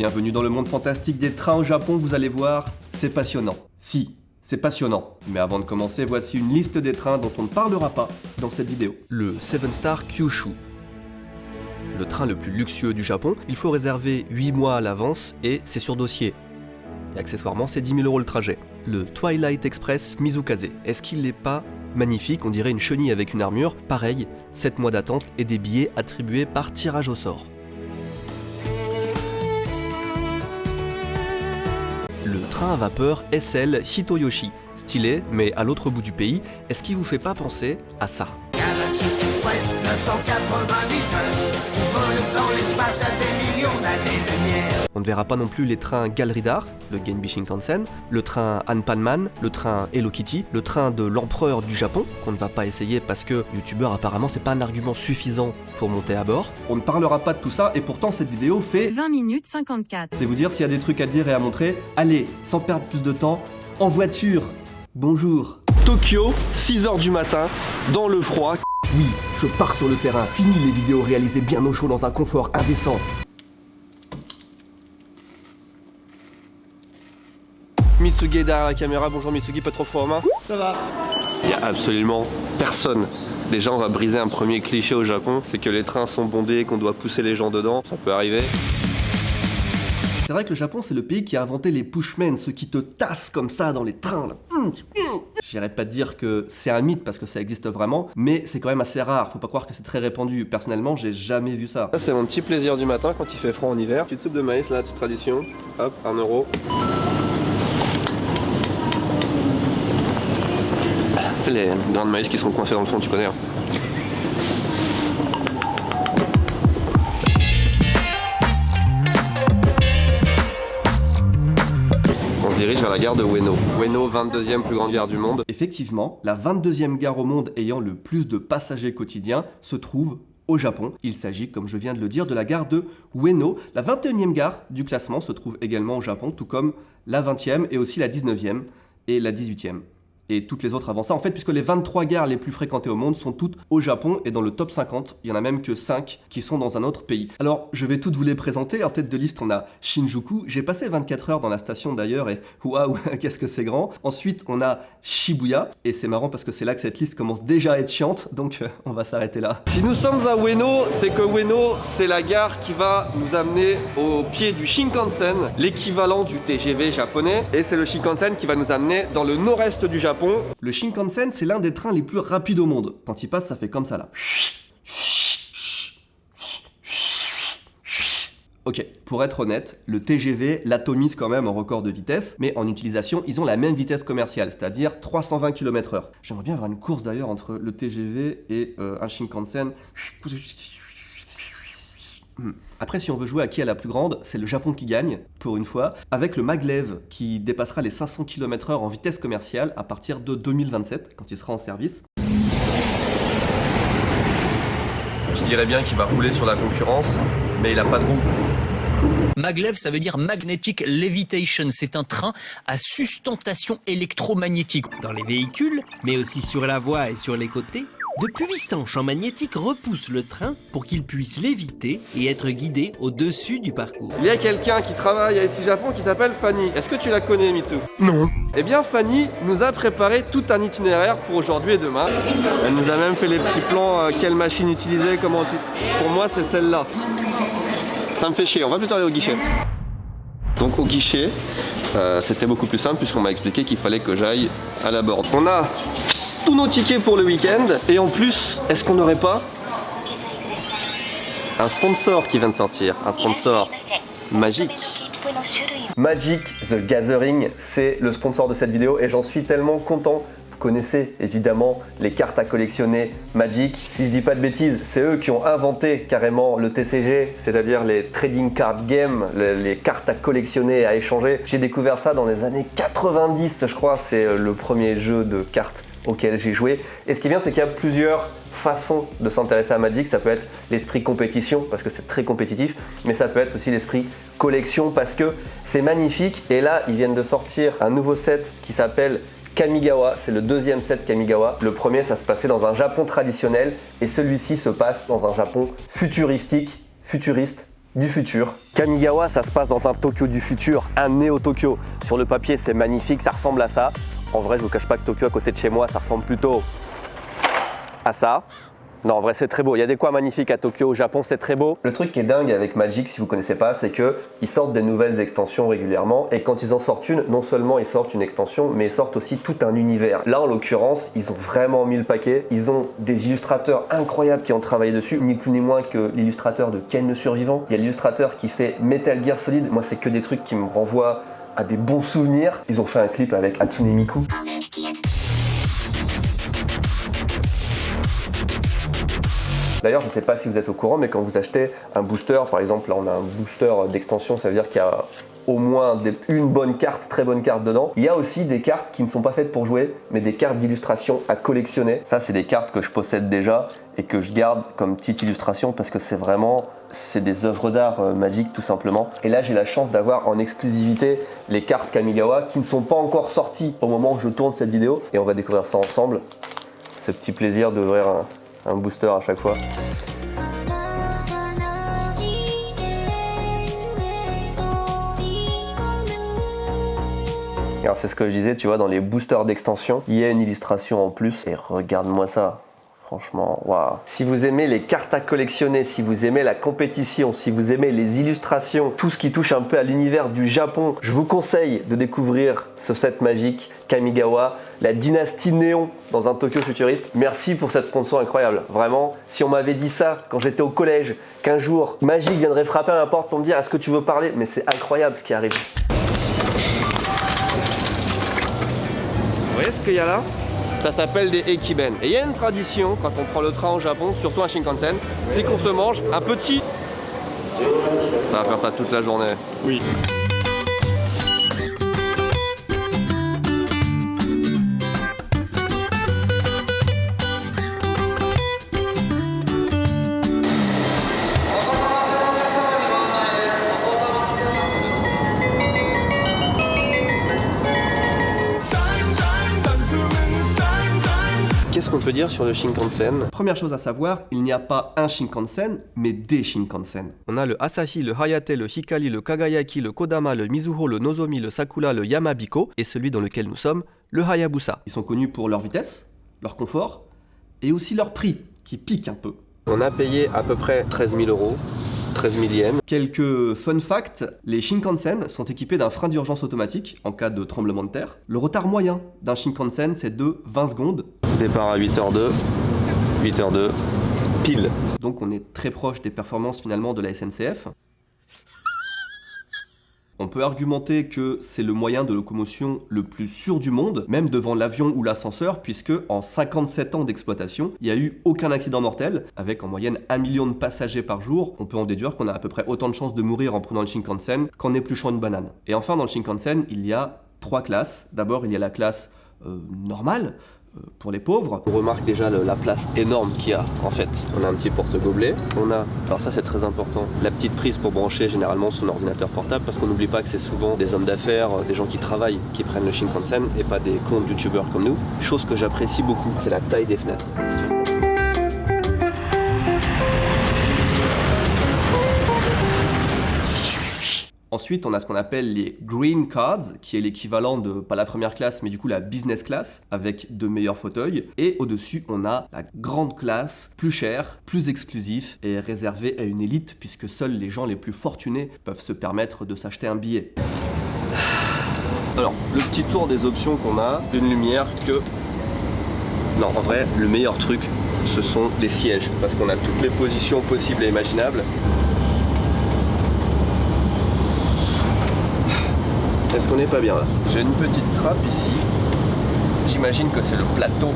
Bienvenue dans le monde fantastique des trains au Japon, vous allez voir, c'est passionnant. Si, c'est passionnant. Mais avant de commencer, voici une liste des trains dont on ne parlera pas dans cette vidéo. Le 7 Star Kyushu. Le train le plus luxueux du Japon, il faut réserver 8 mois à l'avance et c'est sur dossier. Et accessoirement, c'est 10 000 € le trajet. Le Twilight Express Mizukaze. Est-ce qu'il n'est pas magnifique? On dirait une chenille avec une armure. Pareil, 7 mois d'attente et des billets attribués par tirage au sort. Le train à vapeur SL Hitoyoshi. Stylé, mais à l'autre bout du pays, est-ce qu'il vous fait pas penser à ça? Galaxy Express 988 vole dans l'espace à des millions d'années-lumière. On ne verra pas non plus les trains Galridar, le Genbi Shinkansen, le train Anpanman, le train Hello Kitty, le train de l'empereur du Japon, qu'on ne va pas essayer parce que youtubeur apparemment c'est pas un argument suffisant pour monter à bord. On ne parlera pas de tout ça et pourtant cette vidéo fait 20 minutes 54. C'est vous dire s'il y a des trucs à dire et à montrer. Allez, sans perdre plus de temps, en voiture. Bonjour. Tokyo, 6h du matin, dans le froid. Oui, je pars sur le terrain. Fini les vidéos réalisées bien au chaud dans un confort indécent. Mitsugi derrière la caméra. Bonjour Mitsugi, pas trop froid aux mains? Ça va. Il n'y a absolument personne. Déjà, on va briser un premier cliché au Japon, c'est que les trains sont bondés, qu'on doit pousser les gens dedans. Ça peut arriver. C'est vrai que le Japon, c'est le pays qui a inventé les pushmen, ceux qui te tassent comme ça dans les trains. J'irais pas dire que c'est un mythe parce que ça existe vraiment, mais c'est quand même assez rare. Faut pas croire que c'est très répandu. Personnellement, j'ai jamais vu ça. Ça, c'est mon petit plaisir du matin quand il fait froid en hiver. Petite soupe de maïs, là, petite tradition. Hop, 1 €. C'est les grains de maïs qui sont coincés dans le fond, tu connais. Hein. On se dirige vers la gare de Ueno. Ueno, 22e plus grande gare du monde. Effectivement, la 22e gare au monde ayant le plus de passagers quotidiens se trouve au Japon. Il s'agit, comme je viens de le dire, de la gare de Ueno. La 21e gare du classement se trouve également au Japon, tout comme la 20e et aussi la 19e et la 18e. Et toutes les autres avant ça, en fait, puisque les 23 gares les plus fréquentées au monde sont toutes au Japon, et dans le top 50, il y en a même que 5 qui sont dans un autre pays. Alors, je vais toutes vous les présenter. En tête de liste, on a Shinjuku. J'ai passé 24 heures dans la station d'ailleurs, et waouh, qu'est-ce que c'est grand. Ensuite, on a Shibuya, et c'est marrant parce que c'est là que cette liste commence déjà à être chiante, donc on va s'arrêter là. Si nous sommes à Ueno, c'est que Ueno, c'est la gare qui va nous amener au pied du Shinkansen, l'équivalent du TGV japonais, et c'est le Shinkansen qui va nous amener dans le nord-est du Japon. Le Shinkansen, c'est l'un des trains les plus rapides au monde. Quand il passe, ça fait comme ça là. Ok, pour être honnête, le TGV l'atomise quand même en record de vitesse, mais en utilisation, ils ont la même vitesse commerciale, c'est-à-dire 320 km/h. J'aimerais bien avoir une course d'ailleurs entre le TGV et un Shinkansen. Après, si on veut jouer à qui est la plus grande, c'est le Japon qui gagne, pour une fois, avec le Maglev qui dépassera les 500 km/h en vitesse commerciale à partir de 2027, quand il sera en service. Je dirais bien qu'il va rouler sur la concurrence, mais il n'a pas de roue. Maglev, ça veut dire Magnetic Levitation. C'est un train à sustentation électromagnétique. Dans les véhicules, mais aussi sur la voie et sur les côtés, de puissants champs magnétiques repoussent le train pour qu'il puisse léviter et être guidé au-dessus du parcours. Il y a quelqu'un qui travaille à SI Japon qui s'appelle Fanny. Est-ce que tu la connais, Mitsu? Non. Eh bien, Fanny nous a préparé tout un itinéraire pour aujourd'hui et demain. Elle nous a même fait les petits plans, quelle machine utiliser, comment tu... Pour moi, c'est celle-là. Ça me fait chier, on va plutôt aller au guichet. Donc au guichet, c'était beaucoup plus simple puisqu'on m'a expliqué qu'il fallait que j'aille à la borne. On a tous nos tickets pour le week-end et en plus, est-ce qu'on n'aurait pas un sponsor qui vient de sortir, un sponsor Magic. Magic The Gathering, c'est le sponsor de cette vidéo et j'en suis tellement content. Vous connaissez évidemment les cartes à collectionner Magic. Si je dis pas de bêtises, c'est eux qui ont inventé carrément le TCG, c'est-à-dire les Trading Card Game, les cartes à collectionner et à échanger. J'ai découvert ça dans les années 90, je crois, c'est le premier jeu de cartes auquel j'ai joué. Et ce qui est bien, c'est qu'il y a plusieurs façons de s'intéresser à Magic. Ça peut être l'esprit compétition parce que c'est très compétitif, mais ça peut être aussi l'esprit collection parce que c'est magnifique. Et là, ils viennent de sortir un nouveau set qui s'appelle Kamigawa, c'est le deuxième set Kamigawa. Le premier, ça se passait dans un Japon traditionnel et celui-ci se passe dans un Japon futuriste du futur. Kamigawa, ça se passe dans un Tokyo du futur, un néo-Tokyo. Sur le papier, c'est magnifique, ça ressemble à ça. En vrai, je vous cache pas que Tokyo à côté de chez moi, ça ressemble plutôt à ça. Non, en vrai, c'est très beau. Il y a des coins magnifiques à Tokyo, au Japon, c'est très beau. Le truc qui est dingue avec Magic, si vous connaissez pas, c'est qu'ils sortent des nouvelles extensions régulièrement. Et quand ils en sortent une, non seulement ils sortent une extension, mais ils sortent aussi tout un univers. Là, en l'occurrence, ils ont vraiment mis le paquet. Ils ont des illustrateurs incroyables qui ont travaillé dessus, ni plus ni moins que l'illustrateur de Ken le Survivant. Il y a l'illustrateur qui fait Metal Gear Solid. Moi, c'est que des trucs qui me renvoient à des bons souvenirs. Ils ont fait un clip avec Hatsune Miku. D'ailleurs, je ne sais pas si vous êtes au courant, mais quand vous achetez un booster, par exemple, là on a un booster d'extension, ça veut dire qu'il y a au moins une bonne carte, très bonne carte dedans. Il y a aussi des cartes qui ne sont pas faites pour jouer, mais des cartes d'illustration à collectionner. Ça, c'est des cartes que je possède déjà et que je garde comme petite illustration parce que c'est des œuvres d'art Magic tout simplement. Et là, j'ai la chance d'avoir en exclusivité les cartes Kamigawa qui ne sont pas encore sorties au moment où je tourne cette vidéo. Et on va découvrir ça ensemble. Ce petit plaisir d'ouvrir un booster à chaque fois. Alors c'est ce que je disais, tu vois, dans les boosters d'extension, il y a une illustration en plus. Et regarde-moi ça. Franchement, waouh. Si vous aimez les cartes à collectionner, si vous aimez la compétition, si vous aimez les illustrations, tout ce qui touche un peu à l'univers du Japon, je vous conseille de découvrir ce set magique Kamigawa, la dynastie Néon dans un Tokyo futuriste. Merci pour cette sponsor incroyable. Vraiment, si on m'avait dit ça quand j'étais au collège, qu'un jour Magic viendrait frapper à ma porte pour me dire est-ce que tu veux parler, mais c'est incroyable ce qui arrive. Vous voyez ce qu'il y a là ? Ça s'appelle des Ekiben. Et il y a une tradition quand on prend le train au Japon, surtout un Shinkansen, c'est qu'on se mange un petit. Ça va faire ça toute la journée. Oui. Qu'est-ce qu'on peut dire sur le Shinkansen? Première chose à savoir, il n'y a pas un Shinkansen, mais des Shinkansen. On a le Asahi, le Hayate, le Hikari, le Kagayaki, le Kodama, le Mizuho, le Nozomi, le Sakura, le Yamabiko, et celui dans lequel nous sommes, le Hayabusa. Ils sont connus pour leur vitesse, leur confort, et aussi leur prix, qui pique un peu. On a payé à peu près 13 000 €. 13 000 yens. Quelques fun facts, les Shinkansen sont équipés d'un frein d'urgence automatique en cas de tremblement de terre. Le retard moyen d'un Shinkansen, c'est de 20 secondes. Départ à 8h02, 8h02, pile. Donc on est très proche des performances finalement de la SNCF. On peut argumenter que c'est le moyen de locomotion le plus sûr du monde, même devant l'avion ou l'ascenseur, puisque en 57 ans d'exploitation, il n'y a eu aucun accident mortel, avec en moyenne 1 million de passagers par jour. On peut en déduire qu'on a à peu près autant de chances de mourir en prenant le Shinkansen qu'en épluchant une banane. Et enfin, dans le Shinkansen, il y a 3 classes. D'abord, il y a la classe normale, pour les pauvres. On remarque déjà la place énorme qu'il y a en fait. On a un petit porte-gobelet, on a, alors ça c'est très important, la petite prise pour brancher généralement son ordinateur portable parce qu'on n'oublie pas que c'est souvent des hommes d'affaires, des gens qui travaillent qui prennent le Shinkansen et pas des comptes youtubeurs comme nous. Chose que j'apprécie beaucoup, c'est la taille des fenêtres. Ensuite, on a ce qu'on appelle les Green Cards, qui est l'équivalent de, pas la première classe, mais du coup la business class, avec de meilleurs fauteuils. Et au-dessus, on a la grande classe, plus chère, plus exclusif, et réservée à une élite, puisque seuls les gens les plus fortunés peuvent se permettre de s'acheter un billet. Alors, le petit tour des options qu'on a, une lumière que... Non, en vrai, le meilleur truc, ce sont les sièges, parce qu'on a toutes les positions possibles et imaginables. Est-ce qu'on n'est pas bien là? J'ai une petite trappe ici. J'imagine que c'est le plateau.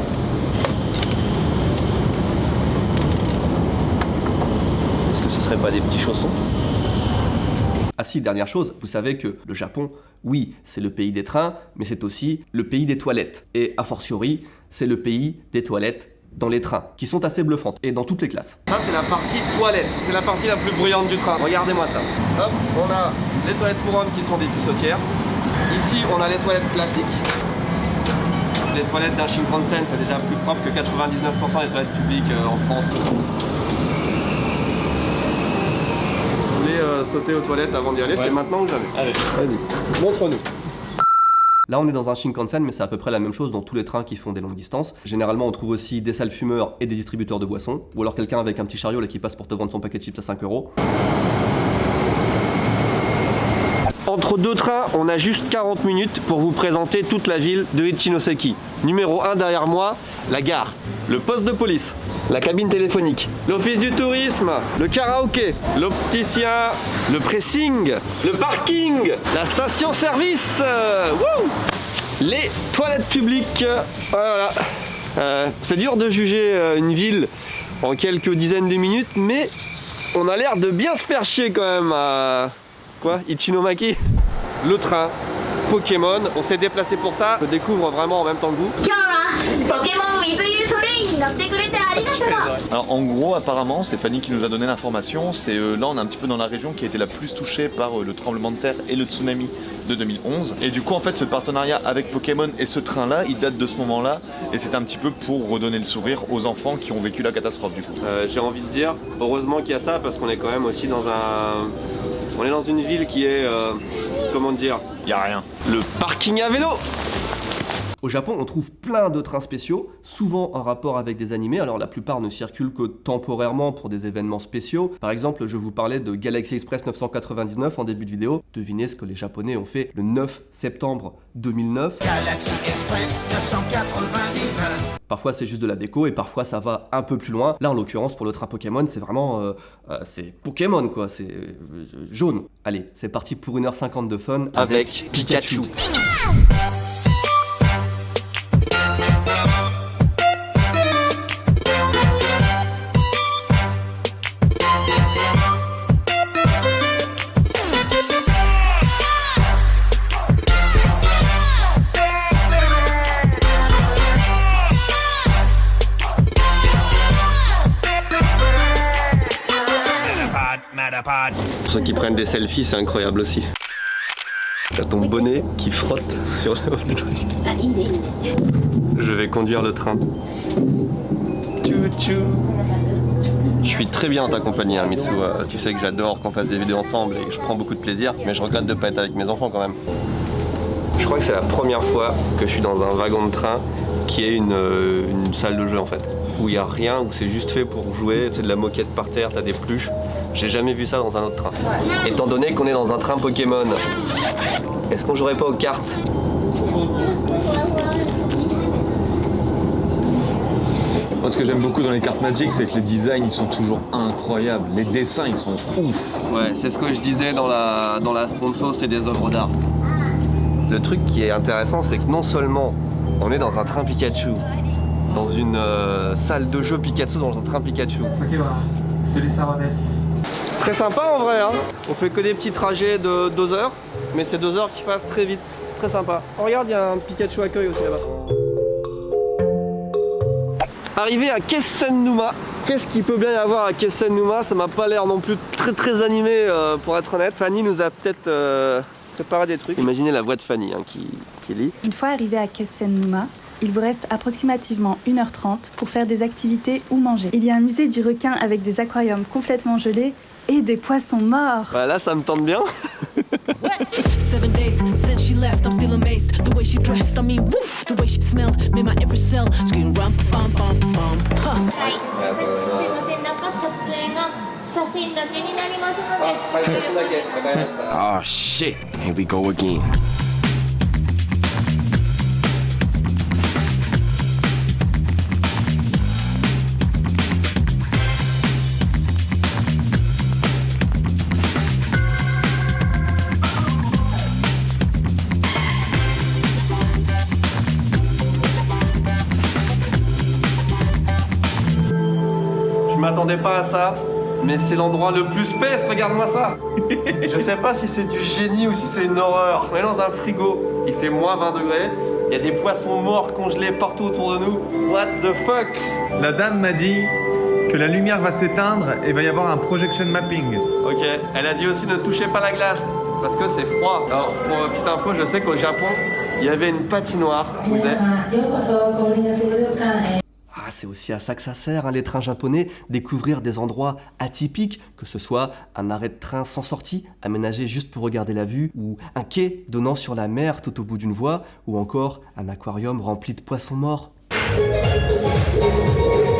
Est-ce que ce serait pas des petits chaussons? Ah si, dernière chose, vous savez que le Japon, oui, c'est le pays des trains, mais c'est aussi le pays des toilettes. Et a fortiori, c'est le pays des toilettes dans les trains, qui sont assez bluffantes, et dans toutes les classes. Ça, c'est la partie toilette, c'est la partie la plus bruyante du train. Regardez-moi ça. Hop, on a les toilettes pour hommes qui sont des pissotières. Ici, on a les toilettes classiques. Les toilettes d'un Shinkansen, c'est déjà plus propre que 99% des toilettes publiques en France. sauter aux toilettes avant d'y aller, c'est maintenant ou jamais. Allez. Vas-y, montre-nous. Là on est dans un Shinkansen, mais c'est à peu près la même chose dans tous les trains qui font des longues distances. Généralement on trouve aussi des salles fumeurs et des distributeurs de boissons, ou alors quelqu'un avec un petit chariot là qui passe pour te vendre son paquet de chips à 5 €. Entre deux trains, on a juste 40 minutes pour vous présenter toute la ville de Ichinoseki. Numéro 1 derrière moi, la gare, le poste de police, la cabine téléphonique, l'office du tourisme, le karaoké, l'opticien, le pressing, le parking, la station-service, les toilettes publiques. Voilà. C'est dur de juger une ville en quelques dizaines de minutes, mais on a l'air de bien se faire chier quand même à... Quoi, Ichinomaki, le train, Pokémon, on s'est déplacé pour ça, je découvre vraiment en même temps que vous. Alors en gros, apparemment, c'est Fanny qui nous a donné l'information. C'est là, on est un petit peu dans la région qui a été la plus touchée par le tremblement de terre et le tsunami de 2011. Et du coup, en fait, ce partenariat avec Pokémon et ce train-là, il date de ce moment-là. Et c'est un petit peu pour redonner le sourire aux enfants qui ont vécu la catastrophe du coup. J'ai envie de dire, heureusement qu'il y a ça, parce qu'on est quand même aussi dans un... On est dans une ville qui est... comment dire? Y a rien. Le parking à vélo. Au Japon, on trouve plein de trains spéciaux, souvent en rapport avec des animés. Alors la plupart ne circulent que temporairement pour des événements spéciaux. Par exemple, je vous parlais de Galaxy Express 999 en début de vidéo. Devinez ce que les Japonais ont fait le 9 septembre 2009. Galaxy Express 999. Parfois c'est juste de la déco et parfois ça va un peu plus loin. Là en l'occurrence pour le train Pokémon c'est vraiment... c'est Pokémon quoi, c'est jaune. Allez, c'est parti pour 1h50 de fun avec Pikachu. Pour ceux qui prennent des selfies, c'est incroyable aussi. T'as ton bonnet qui frotte sur le haut du truc. Je vais conduire le train. Tchou-tchou. Je suis très bien en ta compagnie, hein, Mitsu. Tu sais que j'adore qu'on fasse des vidéos ensemble et que je prends beaucoup de plaisir, mais je regrette de ne pas être avec mes enfants quand même. Je crois que c'est la première fois que je suis dans un wagon de train qui est une salle de jeu en fait. Où il n'y a rien, où c'est juste fait pour jouer, c'est de la moquette par terre, t'as des peluches. J'ai jamais vu ça dans un autre train. Étant donné qu'on est dans un train Pokémon, est-ce qu'on jouerait pas aux cartes? Moi, ce que j'aime beaucoup dans les cartes Magic, c'est que les designs ils sont toujours incroyables. Les dessins ils sont ouf. Ouais, c'est ce que je disais dans la sponsor, c'est des œuvres d'art. Le truc qui est intéressant, c'est que non seulement on est dans un train Pikachu, dans une salle de jeu Pikachu, dans un train Pikachu. Très sympa en vrai, hein. On fait que des petits trajets de 2 heures, mais c'est 2 heures qui passent très vite. Très sympa. Oh, regarde, il y a un Pikachu accueil aussi là-bas. Arrivé à Kessen-Numa. Qu'est-ce qu'il peut bien y avoir à Kessen-Numa? Ça m'a pas l'air non plus très animé pour être honnête. Fanny nous a peut-être préparé des trucs. Imaginez la voix de Fanny hein, qui lit. Une fois arrivé à Kessen-Numa, il vous reste approximativement 1h30 pour faire des activités ou manger. Il y a un musée du requin avec des aquariums complètement gelés et des poissons morts. Bah là, ça me tente bien. 7 days since she left, I'm still amazed. The way she dressed, I mean, woof. The way she smelled, made my every cell scream rum, bum, bum, bum. Huh. Oh shit, here we go again. Je m'attendais pas à ça, mais c'est l'endroit le plus space, regarde-moi ça. Je sais pas si c'est du génie ou si c'est une horreur. On est dans un frigo, il fait moins 20 degrés, il y a des poissons morts congelés partout autour de nous. What the fuck? La dame m'a dit que la lumière va s'éteindre et va y avoir un projection mapping. Ok, elle a dit aussi ne touchez pas la glace, parce que c'est froid. Alors pour petite info, je sais qu'au Japon, il y avait une patinoire. Vous êtes... c'est aussi à ça que ça sert, hein, les trains japonais, découvrir des endroits atypiques, que ce soit un arrêt de train sans sortie, aménagé juste pour regarder la vue, ou un quai donnant sur la mer tout au bout d'une voie, ou encore un aquarium rempli de poissons morts.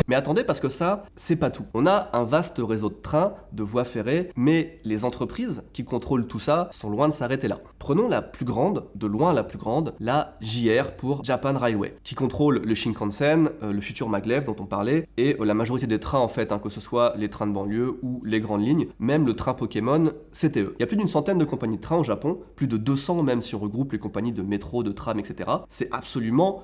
Mais attendez, parce que ça, c'est pas tout. On a un vaste réseau de trains, de voies ferrées, mais les entreprises qui contrôlent tout ça sont loin de s'arrêter là. Prenons la plus grande, de loin la plus grande, la JR pour Japan Railway, qui contrôle le Shinkansen, le futur maglev dont on parlait, et la majorité des trains en fait, hein, que ce soit les trains de banlieue ou les grandes lignes, même le train Pokémon, c'était eux. Il y a plus d'une centaine de compagnies de trains au Japon, plus de 200 même si on regroupe les compagnies de métro, de tram, etc. C'est absolument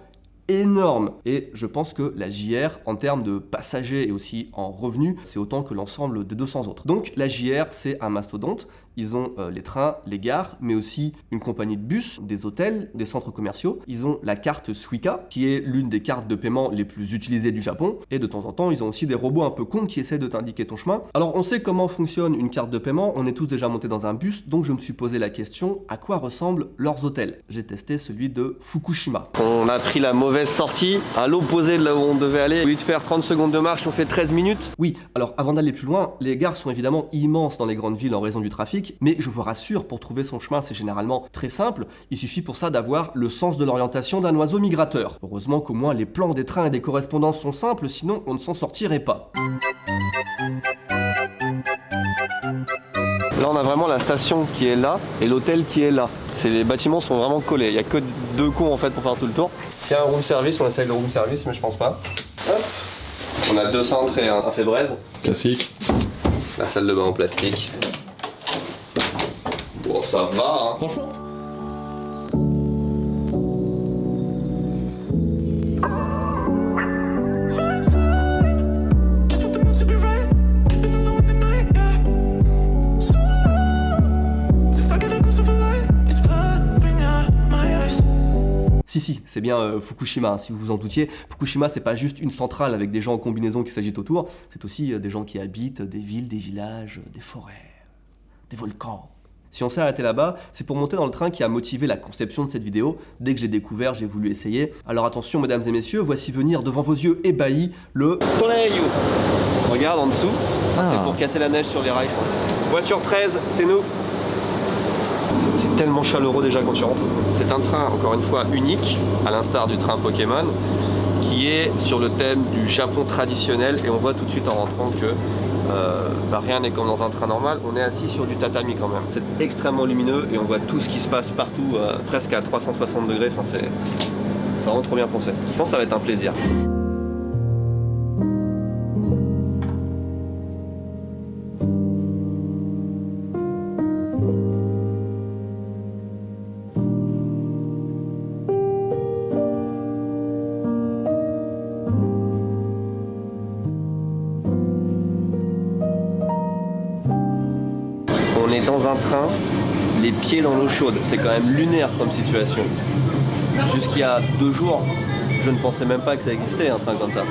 énorme. Et je pense que la JR, en termes de passagers et aussi en revenus, c'est autant que l'ensemble des 200 autres. Donc la JR, c'est un mastodonte. Ils ont les trains, les gares, mais aussi une compagnie de bus, des hôtels, des centres commerciaux. Ils ont la carte Suica, qui est l'une des cartes de paiement les plus utilisées du Japon. Et de temps en temps, ils ont aussi des robots un peu cons qui essaient de t'indiquer ton chemin. Alors on sait comment fonctionne une carte de paiement, on est tous déjà montés dans un bus, donc je me suis posé la question, à quoi ressemblent leurs hôtels? J'ai testé celui de Fukushima. On a pris la mauvaise sortie, à l'opposé de là où on devait aller. Au lieu de faire 30 secondes de marche, on fait 13 minutes. Oui, alors avant d'aller plus loin, les gares sont évidemment immenses dans les grandes villes en raison du trafic, mais je vous rassure, pour trouver son chemin, c'est généralement très simple. Il suffit pour ça d'avoir le sens de l'orientation d'un oiseau migrateur. Heureusement qu'au moins les plans des trains et des correspondances sont simples, sinon on ne s'en sortirait pas. Là, on a vraiment la station qui est là et l'hôtel qui est là. Les bâtiments sont vraiment collés. Il n'y a que 2 cons en fait pour faire tout le tour. S'il y a un room service, on essaye le room service, mais je pense pas. Hop. On a 2 cintres et un fait braise. Classique. La salle de bain en plastique. Bon, ça va, hein. Franchement. Si, c'est bien Fukushima, si vous vous en doutiez. Fukushima, c'est pas juste une centrale avec des gens en combinaison qui s'agitent autour, c'est aussi des gens qui habitent des villes, des villages, des forêts, des volcans. Si on s'est arrêté là-bas, c'est pour monter dans le train qui a motivé la conception de cette vidéo. Dès que j'ai découvert, j'ai voulu essayer. Alors attention, mesdames et messieurs, voici venir devant vos yeux ébahis le Toleio. Regarde en dessous, c'est pour casser la neige sur les rails, je pense. Voiture 13, c'est nous. C'est tellement chaleureux déjà quand tu rentres. C'est un train, encore une fois, unique, à l'instar du train Pokémon, qui est sur le thème du Japon traditionnel. Et on voit tout de suite en rentrant que rien n'est comme dans un train normal. On est assis sur du tatami quand même. C'est extrêmement lumineux et on voit tout ce qui se passe partout, presque à 360 degrés. Enfin, c'est vraiment trop bien pensé. Je pense que ça va être un plaisir. On est dans un train, les pieds dans l'eau chaude. C'est quand même lunaire comme situation. Jusqu'il y a 2 jours, je ne pensais même pas que ça existait un train comme ça.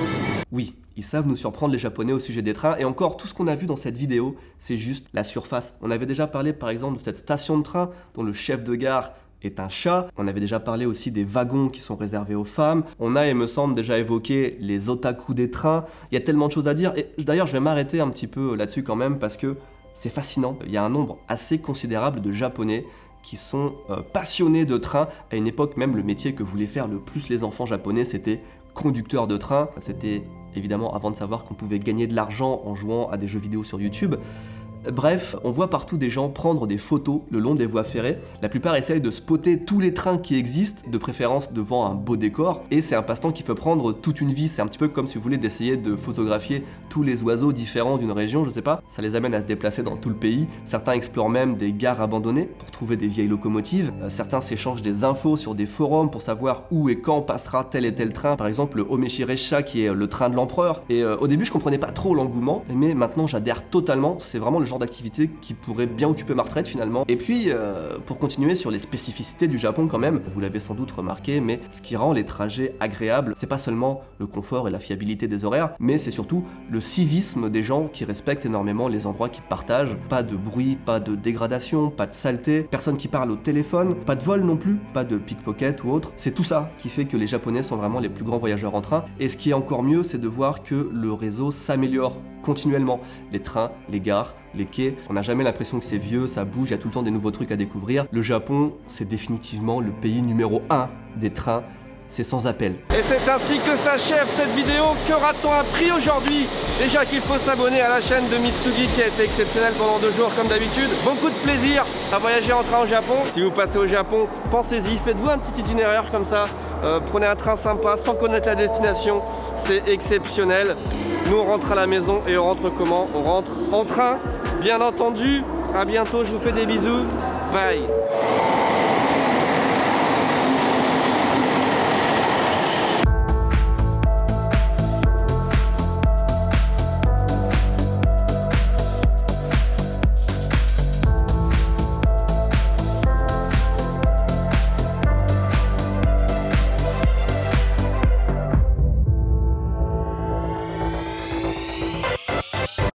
Oui, ils savent nous surprendre les Japonais au sujet des trains. Et encore, tout ce qu'on a vu dans cette vidéo, c'est juste la surface. On avait déjà parlé par exemple de cette station de train dont le chef de gare est un chat. On avait déjà parlé aussi des wagons qui sont réservés aux femmes. On a, il me semble, déjà évoqué les otaku des trains. Il y a tellement de choses à dire. Et d'ailleurs, je vais m'arrêter un petit peu là-dessus quand même parce que c'est fascinant. Il y a un nombre assez considérable de Japonais qui sont passionnés de train. À une époque même, le métier que voulaient faire le plus les enfants japonais, c'était conducteur de train. C'était évidemment avant de savoir qu'on pouvait gagner de l'argent en jouant à des jeux vidéo sur YouTube. Bref, on voit partout des gens prendre des photos le long des voies ferrées. La plupart essayent de spotter tous les trains qui existent, de préférence devant un beau décor. Et c'est un passe-temps qui peut prendre toute une vie. C'est un petit peu comme si vous voulez d'essayer de photographier tous les oiseaux différents d'une région, je sais pas. Ça les amène à se déplacer dans tout le pays. Certains explorent même des gares abandonnées pour trouver des vieilles locomotives. Certains s'échangent des infos sur des forums pour savoir où et quand passera tel et tel train. Par exemple, le Omeshi-Resha qui est le train de l'empereur. Et au début, je comprenais pas trop l'engouement, mais maintenant j'adhère totalement. C'est vraiment le genre d'activité qui pourrait bien occuper ma retraite finalement. Et puis, pour continuer sur les spécificités du Japon quand même, vous l'avez sans doute remarqué, mais ce qui rend les trajets agréables, c'est pas seulement le confort et la fiabilité des horaires, mais c'est surtout le civisme des gens qui respectent énormément les endroits qu'ils partagent. Pas de bruit, pas de dégradation, pas de saleté, personne qui parle au téléphone, pas de vol non plus, pas de pickpocket ou autre. C'est tout ça qui fait que les Japonais sont vraiment les plus grands voyageurs en train. Et ce qui est encore mieux, c'est de voir que le réseau s'améliore continuellement. Les trains, les gares, les quais, on n'a jamais l'impression que c'est vieux, ça bouge, il y a tout le temps des nouveaux trucs à découvrir. Le Japon, c'est définitivement le pays numéro 1 des trains. C'est sans appel. Et c'est ainsi que s'achève cette vidéo. Que a-t-on appris aujourd'hui? Déjà qu'il faut s'abonner à la chaîne de Mitsugi qui a été exceptionnelle pendant 2 jours comme d'habitude. Beaucoup de plaisir à voyager en train au Japon. Si vous passez au Japon, pensez-y, faites-vous un petit itinéraire comme ça. Prenez un train sympa sans connaître la destination. C'est exceptionnel. Nous on rentre à la maison et on rentre comment? On rentre en train, bien entendu. À bientôt, je vous fais des bisous. Bye.